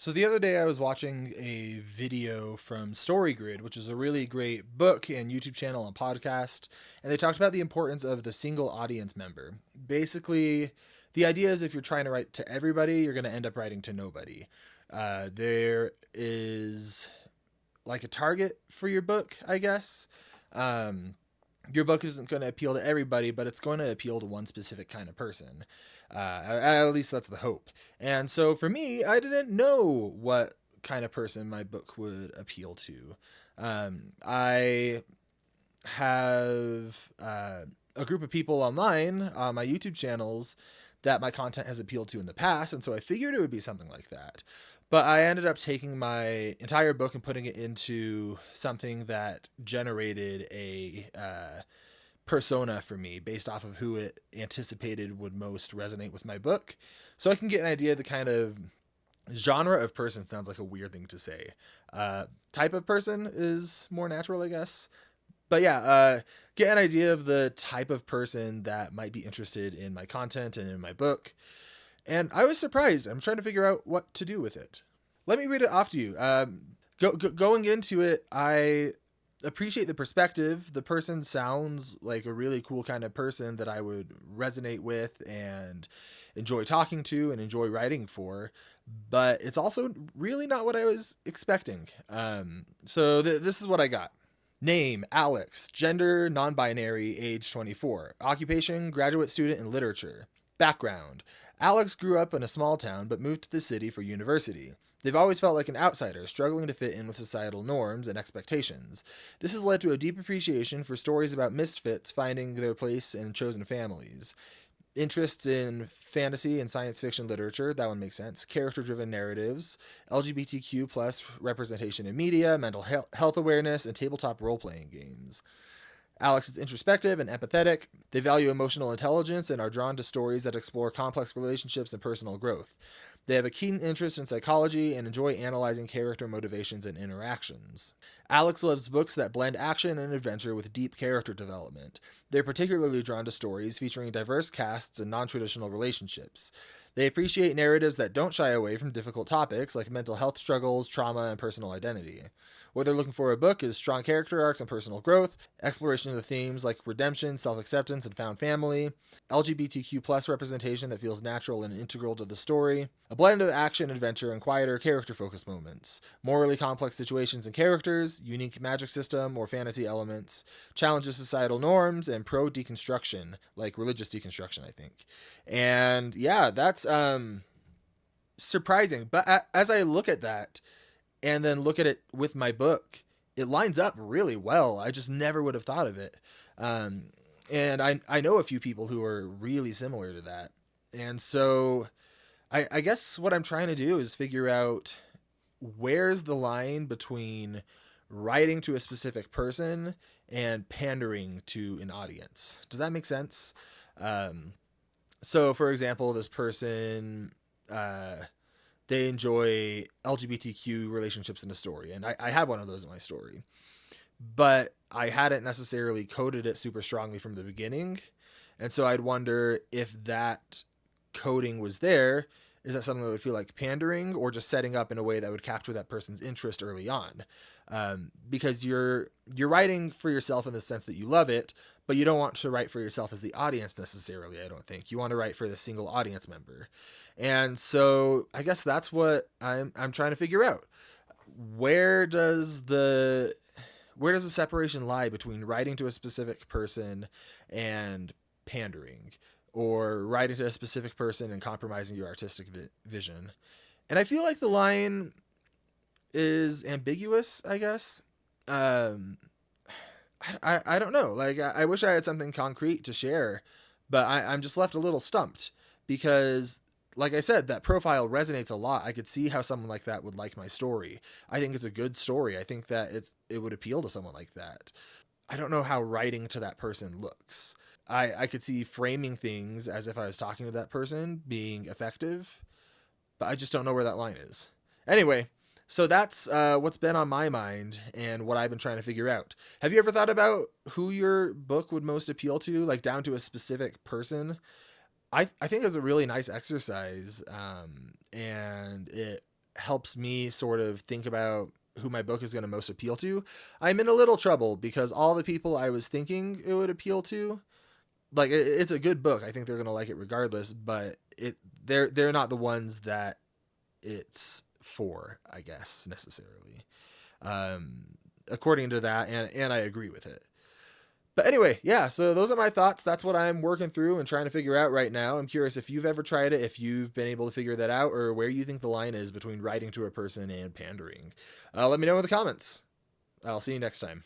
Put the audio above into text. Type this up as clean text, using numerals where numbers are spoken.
So the other day I was watching a video from StoryGrid, which is a really great book and YouTube channel and podcast, and they talked about the importance of the single audience member. Basically, the idea is if you're trying to write to everybody, you're going to end up writing to nobody. There is like a target for your book, I guess. Um, your book isn't going to appeal to everybody, but it's going to appeal to one specific kind of person. At least that's the hope. And so for me, I didn't know what kind of person my book would appeal to. I have a group of people online on my YouTube channels that my content has appealed to in the past, and so I figured it would be something like that. But I ended up taking my entire book and putting it into something that generated a persona for me based off of who it anticipated would most resonate with my book. So I can get an idea of the kind of genre of person. Sounds like a weird thing to say. Type of person is more natural, I guess. But yeah, get an idea of the type of person that might be interested in my content and in my book. And I was surprised. I'm trying to figure out what to do with it. Let me read it off to you. Going into it, I appreciate the perspective. The person sounds like a really cool kind of person that I would resonate with and enjoy talking to and enjoy writing for. But it's also really not what I was expecting. So this is what I got. Name, Alex. Gender, non-binary, age 24. Occupation, graduate student in literature. Background. Alex grew up in a small town but moved to the city for university. They've always felt like an outsider, struggling to fit in with societal norms and expectations. This has led to a deep appreciation for stories about misfits finding their place in chosen families. Interests in fantasy and science fiction literature, that one makes sense. Character-driven narratives, LGBTQ plus representation in media, mental health awareness, and tabletop role-playing games. Alex is introspective and empathetic. They value emotional intelligence and are drawn to stories that explore complex relationships and personal growth. They have a keen interest in psychology and enjoy analyzing character motivations and interactions. Alex loves books that blend action and adventure with deep character development. They're particularly drawn to stories featuring diverse casts and non-traditional relationships. They appreciate narratives that don't shy away from difficult topics like mental health struggles, trauma, and personal identity. What they're looking for in a book is strong character arcs and personal growth, exploration of the themes like redemption, self-acceptance, and found family, LGBTQ plus representation that feels natural and integral to the story, a blend of action, adventure, and quieter character-focused moments, morally complex situations and characters, unique magic system or fantasy elements, challenges societal norms, and pro-deconstruction, like religious deconstruction, I think. And yeah, that's surprising. But as I look at that, and then look at it with my book, it lines up really well. I just never would have thought of it. And I know a few people who are really similar to that. And so I guess what I'm trying to do is figure out where's the line between writing to a specific person and pandering to an audience. Does that make sense? So for example, this person, they enjoy LGBTQ relationships in a story. And I have one of those in my story. But I hadn't necessarily coded it super strongly from the beginning. And so I'd wonder if that coding was there. Is that something that would feel like pandering or just setting up in a way that would capture that person's interest early on? Because you're writing for yourself in the sense that you love it, but you don't want to write for yourself as the audience necessarily, I don't think. You want to write for the single audience member. And so I guess that's what I'm trying to figure out. Where does the separation lie between writing to a specific person and pandering, or writing to a specific person and compromising your artistic vision? And I feel like the line is ambiguous, I guess. I don't know. Like, I wish I had something concrete to share, but I'm just left a little stumped because, like I said, that profile resonates a lot. I could see how someone like that would like my story. I think it's a good story. I think that it would appeal to someone like that. I don't know how writing to that person looks. I could see framing things as if I was talking to that person being effective, but I just don't know where that line is. Anyway, so that's what's been on my mind and what I've been trying to figure out. Have you ever thought about who your book would most appeal to, like down to a specific person? I think it's a really nice exercise, and it helps me sort of think about who my book is going to most appeal to. I'm in a little trouble because all the people I was thinking it would appeal to, like it's a good book. I think they're going to like it regardless, but they're not the ones that it's for, I guess, necessarily. According to that, and I agree with it. But anyway, yeah, so those are my thoughts. That's what I'm working through and trying to figure out right now. I'm curious if you've ever tried it, if you've been able to figure that out, or where you think the line is between writing to a person and pandering. Let me know in the comments. I'll see you next time.